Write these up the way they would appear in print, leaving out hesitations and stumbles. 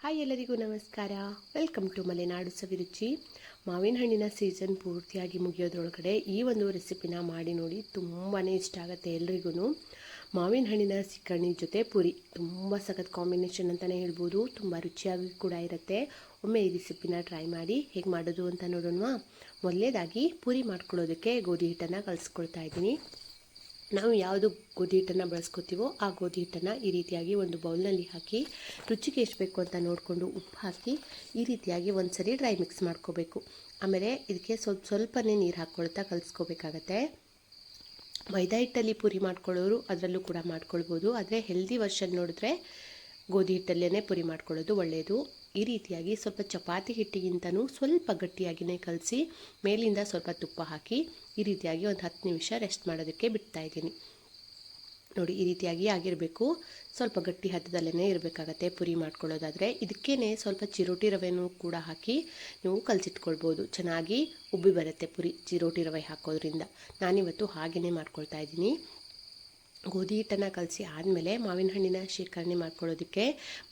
Hi ಎಲ್ಲರಿಗೂ ನಮಸ್ಕಾರ. Welcome to Malenadu ಸವಿರುಚಿ. ಮಾವಿನ ಹಣ್ಣಿನ ಸೀಸನ್ ಪೂರ್ತಿಯಾಗಿ ಮುಗಿಯೋದ್ರೊಳಗಡೆ ಈ ಒಂದು ರೆಸಿಪಿನ ಮಾಡಿ ನೋಡಿ, ತುಂಬಾ ಇಷ್ಟ ಆಗುತ್ತೆ ಎಲ್ರಿಗೂ. ಮಾವಿನ ಹಣ್ಣಿನ ಸೀಕರಣೆ ಜೊತೆ ಪುರಿ ತುಂಬ ಸಖತ್ ಕಾಂಬಿನೇಷನ್ ಅಂತಲೇ ಹೇಳ್ಬೋದು. ತುಂಬ ರುಚಿಯಾಗಿ ಕೂಡ ಇರುತ್ತೆ. ಒಮ್ಮೆ ಈ ರೆಸಿಪಿನ ಟ್ರೈ ಮಾಡಿ ಹೇಗೆ ಮಾಡೋದು ಅಂತ ನೋಡೋಣ. ಮೊದಲನೇದಾಗಿ ಪುರಿ ಮಾಡ್ಕೊಳ್ಳೋದಕ್ಕೆ ಗೋಧಿ ಹಿಟ್ಟನ್ನು ಕಲಿಸ್ಕೊಳ್ತಾ ಇದ್ದೀನಿ. ನಾವು ಯಾವುದು ಗೋಧಿ ಹಿಟ್ಟನ್ನು ಬಳಸ್ಕೊತೀವೋ ಆ ಗೋಧಿ ಹಿಟ್ಟನ್ನು ಈ ರೀತಿಯಾಗಿ ಒಂದು ಬೌಲ್ನಲ್ಲಿ ಹಾಕಿ ರುಚಿಗೆ ಎಷ್ಟು ಬೇಕು ಅಂತ ನೋಡಿಕೊಂಡು ಉಪ್ಪು ಹಾಕಿ ಈ ರೀತಿಯಾಗಿ ಒಂದು ಸರಿ ಡ್ರೈ ಮಿಕ್ಸ್ ಮಾಡ್ಕೋಬೇಕು. ಆಮೇಲೆ ಇದಕ್ಕೆ ಸ್ವಲ್ಪನೇ ನೀರು ಹಾಕ್ಕೊಳ್ತಾ ಕಲಿಸ್ಕೋಬೇಕಾಗತ್ತೆ. ಮೈದಾ ಹಿಟ್ಟಲ್ಲಿ ಪುರಿ ಮಾಡ್ಕೊಳ್ಳೋರು ಅದರಲ್ಲೂ ಕೂಡ ಮಾಡ್ಕೊಳ್ಬೋದು. ಆದರೆ ಹೆಲ್ದಿ ವರ್ಷನ್ ನೋಡಿದ್ರೆ ಗೋಧಿ ಹಿಟ್ಟಲ್ಲೇ ಪುರಿ ಮಾಡ್ಕೊಳ್ಳೋದು ಒಳ್ಳೆಯದು. ಈ ರೀತಿಯಾಗಿ ಸ್ವಲ್ಪ ಚಪಾತಿ ಹಿಟ್ಟಿಗಿಂತನೂ ಸ್ವಲ್ಪ ಗಟ್ಟಿಯಾಗಿಯೇ ಕಲಸಿ ಮೇಲಿಂದ ಸ್ವಲ್ಪ ತುಪ್ಪ ಹಾಕಿ ಈ ರೀತಿಯಾಗಿ ಒಂದು 10 ನಿಮಿಷ ರೆಸ್ಟ್ ಮಾಡೋದಕ್ಕೆ ಬಿಡ್ತಾ ಇದ್ದೀನಿ. ನೋಡಿ, ಈ ರೀತಿಯಾಗಿ ಆಗಿರಬೇಕು. ಸ್ವಲ್ಪ ಗಟ್ಟಿ ಹದದಲ್ಲೇ ಇರಬೇಕಾಗತ್ತೆ ಪುರಿ ಮಾಡ್ಕೊಳ್ಳೋದಾದರೆ. ಇದಕ್ಕೇ ಸ್ವಲ್ಪ ಚಿರೋಟಿ ರವೆನೂ ಕೂಡ ಹಾಕಿ ನೀವು ಕಲಸಿಟ್ಕೊಳ್ಬೋದು. ಚೆನ್ನಾಗಿ ಉಬ್ಬಿ ಬರುತ್ತೆ ಪುರಿ ಚಿರೋಟಿ ರವೆ ಹಾಕೋದ್ರಿಂದ. ನಾನಿವತ್ತು ಹಾಗೆಯೇ ಮಾಡ್ಕೊಳ್ತಾ ಇದ್ದೀನಿ. ಗೋಧಿ ಹಿಟ್ಟನ್ನು ಕಲಸಿ ಆದಮೇಲೆ ಮಾವಿನ ಹಣ್ಣಿನ ಶೇಖರಣೆ ಮಾಡ್ಕೊಳ್ಳೋದಕ್ಕೆ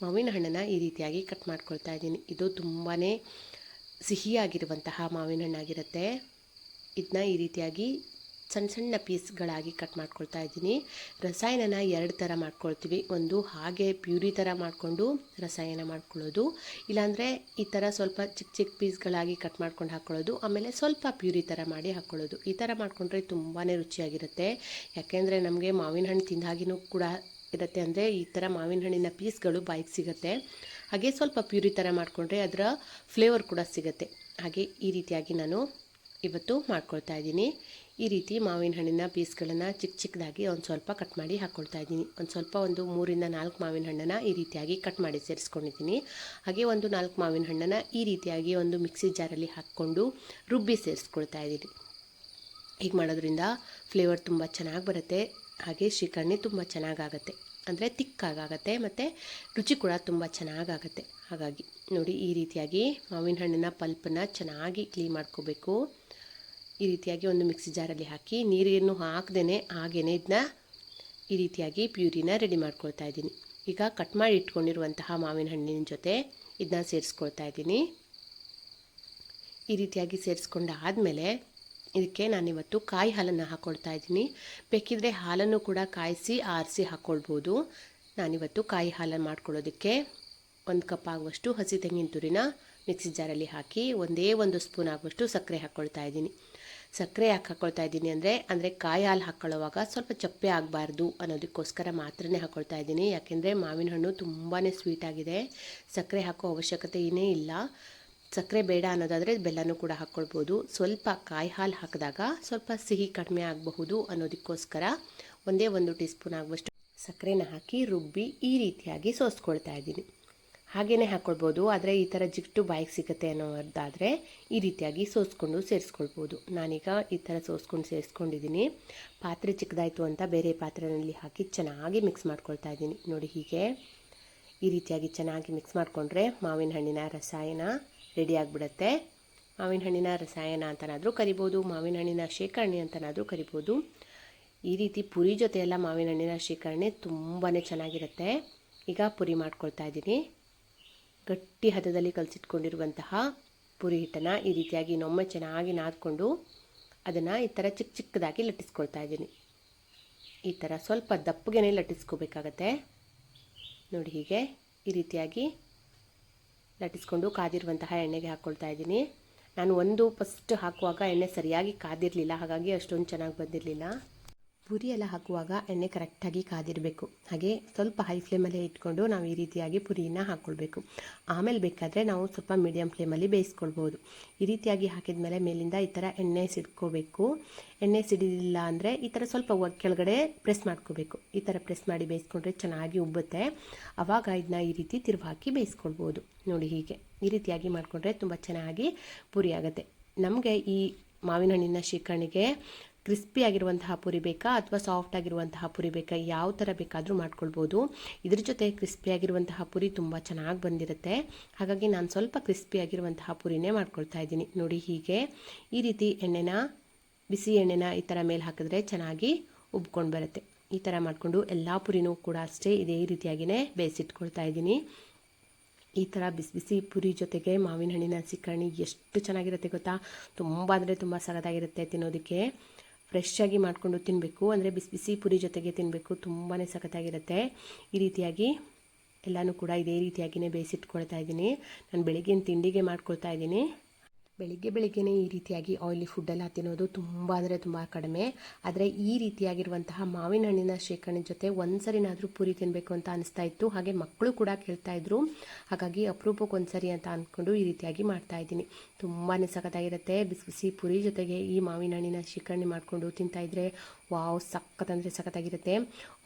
ಮಾವಿನ ಹಣ್ಣನ್ನು ಈ ರೀತಿಯಾಗಿ ಕಟ್ ಮಾಡ್ಕೊಳ್ತಾ ಇದ್ದೀನಿ. ಇದು ತುಂಬಾ ಸಿಹಿಯಾಗಿರುವಂತಹ ಮಾವಿನ ಹಣ್ಣಾಗಿರುತ್ತೆ. ಇದನ್ನ ಈ ರೀತಿಯಾಗಿ ಸಣ್ಣ ಸಣ್ಣ ಪೀಸ್ಗಳಾಗಿ ಕಟ್ ಮಾಡ್ಕೊಳ್ತಾ ಇದ್ದೀನಿ. ರಸಾಯನನ 2 ಥರ ಮಾಡ್ಕೊಳ್ತೀವಿ. ಒಂದು ಹಾಗೆ ಪ್ಯೂರಿ ಥರ ಮಾಡಿಕೊಂಡು ರಸಾಯನ ಮಾಡ್ಕೊಳ್ಳೋದು, ಇಲ್ಲಾಂದರೆ ಈ ಥರ ಸ್ವಲ್ಪ ಚಿಕ್ಕ ಚಿಕ್ಕ ಪೀಸ್ಗಳಾಗಿ ಕಟ್ ಮಾಡ್ಕೊಂಡು ಹಾಕ್ಕೊಳ್ಳೋದು, ಆಮೇಲೆ ಸ್ವಲ್ಪ ಪ್ಯೂರಿ ಥರ ಮಾಡಿ ಹಾಕ್ಕೊಳ್ಳೋದು. ಈ ಥರ ಮಾಡಿಕೊಂಡ್ರೆ ತುಂಬಾ ರುಚಿಯಾಗಿರುತ್ತೆ. ಯಾಕೆಂದರೆ ನಮಗೆ ಮಾವಿನ ಹಣ್ಣು ತಿಂದಾಗಿನೂ ಕೂಡ ಇರುತ್ತೆ. ಅಂದರೆ ಈ ಥರ ಮಾವಿನ ಹಣ್ಣಿನ ಪೀಸ್ಗಳು ಬಾಯಿಗೆ ಸಿಗುತ್ತೆ. ಹಾಗೆ ಸ್ವಲ್ಪ ಪ್ಯೂರಿ ಥರ ಮಾಡಿಕೊಂಡ್ರೆ ಅದರ ಫ್ಲೇವರ್ ಕೂಡ ಸಿಗುತ್ತೆ. ಹಾಗೆ ಈ ರೀತಿಯಾಗಿ ನಾನು ಇವತ್ತು ಮಾಡ್ಕೊಳ್ತಾ ಇದ್ದೀನಿ. ಈ ರೀತಿ ಮಾವಿನ ಹಣ್ಣಿನ ಪೀಸ್ಗಳನ್ನು ಚಿಕ್ಕ ಚಿಕ್ಕದಾಗಿ ಒಂದು ಸ್ವಲ್ಪ ಕಟ್ ಮಾಡಿ ಹಾಕ್ಕೊಳ್ತಾ ಇದ್ದೀನಿ. ಒಂದು 3 ರಿಂದ 4 ಮಾವಿನ ಹಣ್ಣನ್ನು ಈ ರೀತಿಯಾಗಿ ಕಟ್ ಮಾಡಿ ಸೇರಿಸ್ಕೊಂಡಿದ್ದೀನಿ. ಹಾಗೆ 4 ಮಾವಿನ ಹಣ್ಣನ್ನು ಈ ರೀತಿಯಾಗಿ ಒಂದು ಮಿಕ್ಸಿ ಜಾರಲ್ಲಿ ಹಾಕ್ಕೊಂಡು ರುಬ್ಬಿ ಸೇರಿಸ್ಕೊಳ್ತಾ ಇದ್ದೀನಿ. ಹೀಗೆ ಮಾಡೋದ್ರಿಂದ ಫ್ಲೇವರ್ ತುಂಬ ಚೆನ್ನಾಗಿ ಬರುತ್ತೆ. ಹಾಗೆ ಶ್ರೀಕರಣೆ ತುಂಬ ಚೆನ್ನಾಗಾಗುತ್ತೆ, ಅಂದರೆ ತಿಕ್ಕಾಗುತ್ತೆ ಮತ್ತು ರುಚಿ ಕೂಡ ತುಂಬ ಚೆನ್ನಾಗಾಗುತ್ತೆ. ಹಾಗಾಗಿ ನೋಡಿ, ಈ ರೀತಿಯಾಗಿ ಮಾವಿನ ಹಣ್ಣಿನ ಪಲ್ಪನ್ನು ಚೆನ್ನಾಗಿ ಕ್ಲೀನ್ ಮಾಡ್ಕೋಬೇಕು. ಈ ರೀತಿಯಾಗಿ ಒಂದು ಮಿಕ್ಸಿ ಜಾರಲ್ಲಿ ಹಾಕಿ ನೀರನ್ನು ಹಾಕ್ದೇ ಹಾಗೇ ಇದನ್ನ ಈ ರೀತಿಯಾಗಿ ಪ್ಯೂರಿನ ರೆಡಿ ಮಾಡ್ಕೊಳ್ತಾ ಇದ್ದೀನಿ. ಈಗ ಕಟ್ ಮಾಡಿ ಇಟ್ಕೊಂಡಿರುವಂತಹ ಮಾವಿನ ಹಣ್ಣಿನ ಜೊತೆ ಇದನ್ನ ಸೇರಿಸ್ಕೊಳ್ತಾ ಇದ್ದೀನಿ. ಈ ರೀತಿಯಾಗಿ ಸೇರಿಸ್ಕೊಂಡಾದಮೇಲೆ ಇದಕ್ಕೆ ನಾನಿವತ್ತು ಕಾಯಿ ಹಾಲನ್ನು ಹಾಕ್ಕೊಳ್ತಾ ಇದ್ದೀನಿ. ಬೇಕಿದ್ರೆ ಹಾಲನ್ನು ಕೂಡ ಕಾಯಿಸಿ ಆರಿಸಿ ಹಾಕ್ಕೊಳ್ಬೋದು. ನಾನಿವತ್ತು ಕಾಯಿ ಹಾಲನ್ನು ಮಾಡ್ಕೊಳ್ಳೋದಕ್ಕೆ 1 ಕಪ್ ಆಗುವಷ್ಟು ಹಸಿ ತೆಂಗಿನ ತುರಿನ ಮಿಕ್ಸಿ ಜಾರಲ್ಲಿ ಹಾಕಿ ಒಂದೇ 1 ಸ್ಪೂನ್ ಆಗುವಷ್ಟು ಸಕ್ಕರೆ ಹಾಕ್ಕೊಳ್ತಾ ಇದ್ದೀನಿ. ಸಕ್ಕರೆ ಯಾಕೆ ಹಾಕ್ಕೊಳ್ತಾ ಇದ್ದೀನಿ ಅಂದರೆ ಕಾಯಿ ಹಾಲು ಹಾಕ್ಕೊಳ್ಳೋವಾಗ ಸ್ವಲ್ಪ ಚಪ್ಪೆ ಆಗಬಾರ್ದು ಅನ್ನೋದಕ್ಕೋಸ್ಕರ ಮಾತ್ರನೇ ಹಾಕ್ಕೊಳ್ತಾ ಇದ್ದೀನಿ. ಯಾಕೆಂದರೆ ಮಾವಿನ ಹಣ್ಣು ತುಂಬಾ ಸ್ವೀಟಾಗಿದೆ. ಸಕ್ಕರೆ ಹಾಕೋ ಅವಶ್ಯಕತೆ ಏನೇ ಇಲ್ಲ. ಸಕ್ಕರೆ ಬೇಡ ಅನ್ನೋದಾದರೆ ಬೆಲ್ಲನೂ ಕೂಡ ಹಾಕ್ಕೊಳ್ಬೋದು. ಸ್ವಲ್ಪ ಕಾಯಿ ಹಾಲು ಹಾಕಿದಾಗ ಸ್ವಲ್ಪ ಸಿಹಿ ಕಡಿಮೆ ಆಗಬಹುದು ಅನ್ನೋದಕ್ಕೋಸ್ಕರ ಒಂದೇ 1 ಟೀ ಸ್ಪೂನ್ ಆಗುವಷ್ಟು ಸಕ್ಕರೆನ ಹಾಕಿ ರುಬ್ಬಿ ಈ ರೀತಿಯಾಗಿ ಸೋಸ್ಕೊಳ್ತಾ ಇದ್ದೀನಿ. ಹಾಗೆಯೇ ಹಾಕ್ಕೊಳ್ಬೋದು. ಆದರೆ ಈ ಥರ ಜಿಡ್ಡು ಬಾಯಿಗೆ ಸಿಗುತ್ತೆ ಅನ್ನೋದಾದರೆ ಈ ರೀತಿಯಾಗಿ ಸೋಸ್ಕೊಂಡು ಸೇರಿಸ್ಕೊಳ್ಬೋದು. ನಾನೀಗ ಈ ಥರ ಸೋಸ್ಕೊಂಡು ಸೇರಿಸ್ಕೊಂಡಿದ್ದೀನಿ. ಪಾತ್ರೆ ಚಿಕ್ಕದಾಯಿತು ಅಂತ ಬೇರೆ ಪಾತ್ರೆಯಲ್ಲಿ ಹಾಕಿ ಚೆನ್ನಾಗಿ ಮಿಕ್ಸ್ ಮಾಡ್ಕೊಳ್ತಾ ಇದ್ದೀನಿ. ನೋಡಿ, ಹೀಗೆ ಈ ರೀತಿಯಾಗಿ ಚೆನ್ನಾಗಿ ಮಿಕ್ಸ್ ಮಾಡಿಕೊಂಡ್ರೆ ಮಾವಿನ ಹಣ್ಣಿನ ರಸಾಯನ ರೆಡಿ ಆಗಿಬಿಡುತ್ತೆ. ಮಾವಿನ ಹಣ್ಣಿನ ರಸಾಯನ ಅಂತನಾದರೂ ಕರಿಬೋದು, ಮಾವಿನ ಹಣ್ಣಿನ ಶೇಖರಣೆ ಅಂತನಾದರೂ ಕರಿಬೋದು. ಈ ರೀತಿ ಪುರಿ ಜೊತೆ ಎಲ್ಲ ಮಾವಿನ ಹಣ್ಣಿನ ಶೇಖರಣೆ ತುಂಬಾ ಚೆನ್ನಾಗಿರುತ್ತೆ. ಈಗ ಪುರಿ ಮಾಡ್ಕೊಳ್ತಾ ಇದ್ದೀನಿ. ಗಟ್ಟಿ ಹದದಲ್ಲಿ ಕಲಸಿಟ್ಕೊಂಡಿರುವಂತಹ ಪುರಿ ಹಿಟ್ಟನ್ನು ಈ ರೀತಿಯಾಗಿ ಇನ್ನೊಮ್ಮೆ ಚೆನ್ನಾಗಿ ನಾದ್ಕೊಂಡು ಅದನ್ನು ಈ ಥರ ಚಿಕ್ಕ ಚಿಕ್ಕದಾಗಿ ಲಟ್ಟಿಸ್ಕೊಳ್ತಾ ಇದ್ದೀನಿ. ಈ ಥರ ಸ್ವಲ್ಪ ದಪ್ಪಗೆ ಲಟ್ಟಿಸ್ಕೋಬೇಕಾಗತ್ತೆ. ನೋಡಿ, ಹೀಗೆ ಈ ರೀತಿಯಾಗಿ ಲಟ್ಟಿಸ್ಕೊಂಡು ಕಾದಿರುವಂತಹ ಎಣ್ಣೆಗೆ ಹಾಕ್ಕೊಳ್ತಾ ಇದ್ದೀನಿ. ನಾನು ಫಸ್ಟ್ ಹಾಕುವಾಗ ಎಣ್ಣೆ ಸರಿಯಾಗಿ ಕಾದಿರಲಿಲ್ಲ, ಹಾಗಾಗಿ ಅಷ್ಟೊಂದು ಚೆನ್ನಾಗಿ ಬಂದಿರಲಿಲ್ಲ. ಪುರಿ ಎಲ್ಲ ಹಾಕುವಾಗ ಎಣ್ಣೆ ಕರೆಕ್ಟಾಗಿ ಕಾದಿರಬೇಕು. ಹಾಗೆ ಸ್ವಲ್ಪ ಹೈ ಫ್ಲೇಮಲ್ಲೇ ಇಟ್ಕೊಂಡು ನಾವು ಈ ರೀತಿಯಾಗಿ ಪುರಿನ ಹಾಕ್ಕೊಳ್ಬೇಕು. ಆಮೇಲೆ ಬೇಕಾದರೆ ನಾವು ಸ್ವಲ್ಪ ಮೀಡಿಯಮ್ ಫ್ಲೇಮಲ್ಲಿ ಬೇಯಿಸ್ಕೊಳ್ಬೋದು. ಈ ರೀತಿಯಾಗಿ ಹಾಕಿದ ಮೇಲೆ ಮೇಲಿಂದ ಈ ಥರ ಎಣ್ಣೆ ಸಿಡ್ಕೋಬೇಕು. ಎಣ್ಣೆ ಸಿಡಿಲಿಲ್ಲ ಅಂದರೆ ಈ ಥರ ಸ್ವಲ್ಪ ಕೆಳಗಡೆ ಪ್ರೆಸ್ ಮಾಡ್ಕೋಬೇಕು. ಈ ಥರ ಪ್ರೆಸ್ ಮಾಡಿ ಬೇಯಿಸ್ಕೊಂಡ್ರೆ ಚೆನ್ನಾಗಿ ಉಬ್ಬುತ್ತೆ. ಆವಾಗ ಇದನ್ನ ಈ ರೀತಿ ತಿರುವು ಹಾಕಿ ಬೇಯಿಸ್ಕೊಳ್ಬೋದು. ನೋಡಿ, ಹೀಗೆ ಈ ರೀತಿಯಾಗಿ ಮಾಡಿಕೊಂಡ್ರೆ ತುಂಬ ಚೆನ್ನಾಗಿ ಪುರಿ ಆಗುತ್ತೆ. ನಮಗೆ ಈ ಮಾವಿನ ಹಣ್ಣಿನ ಶೇಖರಣೆಗೆ ಕ್ರಿಸ್ಪಿಯಾಗಿರುವಂತಹ ಪುರಿ ಬೇಕಾ ಅಥವಾ ಸಾಫ್ಟ್ ಆಗಿರುವಂತಹ ಪುರಿ ಬೇಕಾ, ಯಾವ ಥರ ಬೇಕಾದರೂ ಮಾಡ್ಕೊಳ್ಬೋದು. ಇದ್ರ ಜೊತೆ ಕ್ರಿಸ್ಪಿಯಾಗಿರುವಂತಹ ಪುರಿ ತುಂಬ ಚೆನ್ನಾಗಿ ಬಂದಿರುತ್ತೆ. ಹಾಗಾಗಿ ನಾನು ಸ್ವಲ್ಪ ಕ್ರಿಸ್ಪಿಯಾಗಿರುವಂತಹ ಪುರಿನೇ ಮಾಡ್ಕೊಳ್ತಾ ಇದ್ದೀನಿ. ನೋಡಿ, ಹೀಗೆ ಈ ರೀತಿ ಬಿಸಿ ಎಣ್ಣೆನ ಈ ಥರ ಮೇಲೆ ಹಾಕಿದ್ರೆ ಚೆನ್ನಾಗಿ ಉಬ್ಕೊಂಡು ಬರುತ್ತೆ. ಈ ಥರ ಮಾಡಿಕೊಂಡು ಎಲ್ಲ ಪುರಿನೂ ಕೂಡ ಅಷ್ಟೇ ಇದೇ ರೀತಿಯಾಗಿಯೇ ಬೇಯಿಸಿಟ್ಕೊಳ್ತಾ ಇದ್ದೀನಿ. ಈ ಥರ ಬಿಸಿ ಬಿಸಿ ಪುರಿ ಜೊತೆಗೆ ಮಾವಿನ ಹಣ್ಣಿನ ಸೀಕರಣೆ ಎಷ್ಟು ಚೆನ್ನಾಗಿರುತ್ತೆ ಗೊತ್ತಾ. ತುಂಬ ಅಂದರೆ ತುಂಬ ಸಖತ್ತಾಗಿರುತ್ತೆ ತಿನ್ನೋದಕ್ಕೆ. ಫ್ರೆಶ್ಶಾಗಿ ಮಾಡಿಕೊಂಡು ತಿನ್ನಬೇಕು, ಅಂದರೆ ಬಿಸಿ ಬಿಸಿ ಪುರಿ ಜೊತೆಗೆ ತಿನ್ನಬೇಕು, ತುಂಬಾ ಸಖತ್ತಾಗಿರುತ್ತೆ. ಈ ರೀತಿಯಾಗಿ ಎಲ್ಲನೂ ಕೂಡ ಇದೇ ರೀತಿಯಾಗಿಯೇ ಬೇಯಿಸಿಟ್ಕೊಳ್ತಾ ಇದ್ದೀನಿ. ನಾನು ಬೆಳಗ್ಗಿನ ತಿಂಡಿಗೆ ಮಾಡ್ಕೊಳ್ತಾ ಇದ್ದೀನಿ. ಬೆಳಿಗ್ಗೆನೇ ಈ ರೀತಿಯಾಗಿ ಆಯಿಲಿ ಫುಡ್ಡೆಲ್ಲ ತಿನ್ನೋದು ತುಂಬ ಅಂದರೆ ತುಂಬ ಕಡಿಮೆ. ಆದರೆ ಈ ರೀತಿಯಾಗಿರುವಂತಹ ಮಾವಿನ ಹಣ್ಣಿನ ಶೇಖರಣೆ ಜೊತೆ ಒಂದು ಸರಿನಾದರೂ ಪೂರಿ ತಿನ್ನಬೇಕು ಅಂತ ಅನಿಸ್ತಾ ಇತ್ತು. ಹಾಗೆ ಮಕ್ಕಳು ಕೂಡ ಕೇಳ್ತಾಯಿದ್ರು, ಹಾಗಾಗಿ ಅಪರೂಪಕ್ಕೆ ಸರಿ ಅಂತ ಅಂದ್ಕೊಂಡು ಈ ರೀತಿಯಾಗಿ ಮಾಡ್ತಾಯಿದ್ದೀನಿ. ತುಂಬಾ ಸಖತ್ತಾಗಿರುತ್ತೆ. ಬಿಸಿ ಬಿಸಿ ಪುರಿ ಜೊತೆಗೆ ಈ ಮಾವಿನ ಹಣ್ಣಿನ ಶೇಖರಣೆ ಮಾಡಿಕೊಂಡು ತಿಂತಾಯಿದ್ರೆ ವಾವ್, ಸಖತ್ತಂದರೆ ಸಖತ್ತಾಗಿರುತ್ತೆ.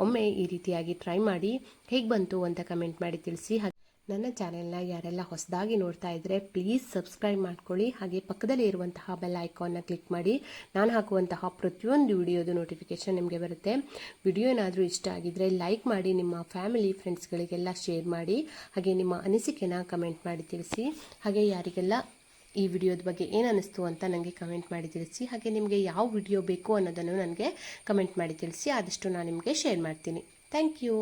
ಒಮ್ಮೆ ಈ ರೀತಿಯಾಗಿ ಟ್ರೈ ಮಾಡಿ ಹೇಗೆ ಬಂತು ಅಂತ ಕಮೆಂಟ್ ಮಾಡಿ ತಿಳಿಸಿ. ನನ್ನ ಚಾನೆಲ್ನ ಯಾರೆಲ್ಲ ಹೊಸದಾಗಿ ನೋಡ್ತಾ ಇದ್ದರೆ ಪ್ಲೀಸ್ ಸಬ್ಸ್ಕ್ರೈಬ್ ಮಾಡ್ಕೊಳ್ಳಿ. ಹಾಗೆ ಪಕ್ಕದಲ್ಲಿ ಇರುವಂತಹ ಬೆಲ್ ಐಕಾನ್ನ ಕ್ಲಿಕ್ ಮಾಡಿ. ನಾನು ಹಾಕುವಂತಹ ಪ್ರತಿಯೊಂದು ವಿಡಿಯೋದು ನೋಟಿಫಿಕೇಷನ್ ನಿಮಗೆ ಬರುತ್ತೆ. ವಿಡಿಯೋ ಏನಾದರೂ ಇಷ್ಟ ಆಗಿದ್ದರೆ ಲೈಕ್ ಮಾಡಿ, ನಿಮ್ಮ ಫ್ಯಾಮಿಲಿ ಫ್ರೆಂಡ್ಸ್ಗಳಿಗೆಲ್ಲ ಶೇರ್ ಮಾಡಿ. ಹಾಗೆ ನಿಮ್ಮ ಅನಿಸಿಕೆನ ಕಮೆಂಟ್ ಮಾಡಿ ತಿಳಿಸಿ. ಹಾಗೆ ಯಾರಿಗೆಲ್ಲ ಈ ವಿಡಿಯೋದ ಬಗ್ಗೆ ಏನು ಅನ್ನಿಸ್ತು ಅಂತ ನನಗೆ ಕಮೆಂಟ್ ಮಾಡಿ ತಿಳಿಸಿ. ಹಾಗೆ ನಿಮಗೆ ಯಾವ ವಿಡಿಯೋ ಬೇಕು ಅನ್ನೋದನ್ನು ನನಗೆ ಕಮೆಂಟ್ ಮಾಡಿ ತಿಳಿಸಿ. ಆದಷ್ಟು ನಾನು ನಿಮಗೆ ಶೇರ್ ಮಾಡ್ತೀನಿ. Thank you.